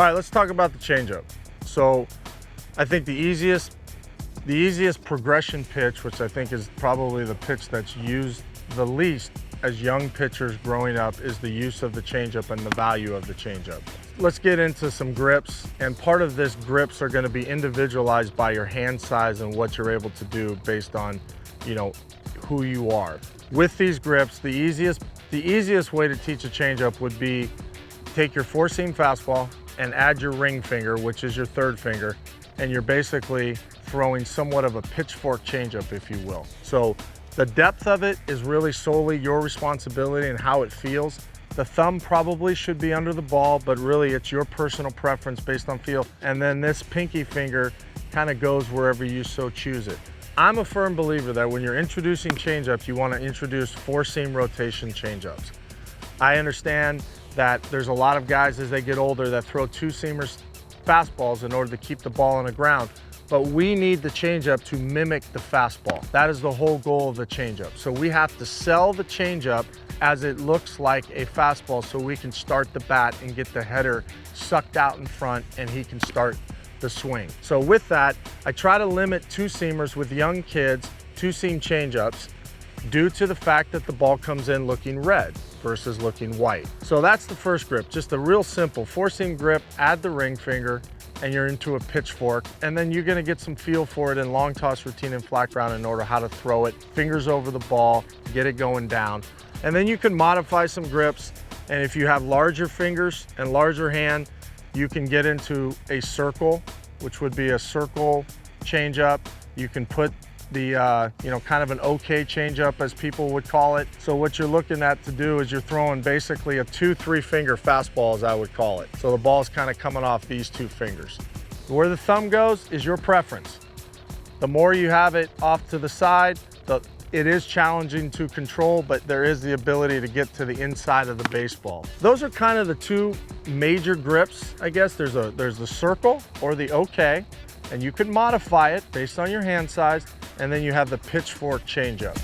All right, let's talk about the changeup. So I think the easiest progression pitch, which I think is probably the pitch that's used the least as young pitchers growing up, is the use of the changeup and the value of the changeup. Let's get into some grips, and part of this grips are going to be individualized by your hand size and what you're able to do based on, who you are. With these grips, the easiest way to teach a changeup would be take your four-seam fastball and add your ring finger, which is your third finger, and you're basically throwing somewhat of a pitchfork changeup, if you will. So the depth of it is really solely your responsibility and how it feels. The thumb probably should be under the ball, but really it's your personal preference based on feel. And then this pinky finger kind of goes wherever you so choose it. I'm a firm believer that when you're introducing changeups, you want to introduce four-seam rotation changeups. I understand that there's a lot of guys as they get older that throw two-seamers fastballs in order to keep the ball on the ground, but we need the changeup to mimic the fastball. That is the whole goal of the changeup. So we have to sell the changeup as it looks like a fastball so we can start the bat and get the header sucked out in front and he can start the swing. So with that, I try to limit two-seamers with young kids, two-seam changeups, due to the fact that the ball comes in looking red versus looking white. So that's the first grip, just a real simple four-seam grip, add the ring finger, and you're into a pitchfork, and then you're gonna get some feel for it in long toss routine and flat ground in order how to throw it, fingers over the ball, get it going down. And then you can modify some grips, and if you have larger fingers and larger hand, you can get into a circle, which would be a circle changeup. You can put the, kind of an okay changeup, as people would call it. So what you're looking at to do is you're throwing basically a 2-3 finger fastball, as I would call it. So the ball's kind of coming off these two fingers. Where the thumb goes is your preference. The more you have it off to the side, it is challenging to control, but there is the ability to get to the inside of the baseball. Those are kind of the two major grips, I guess. There's the circle or the okay, and you can modify it based on your hand size, and then you have the pitchfork changeup.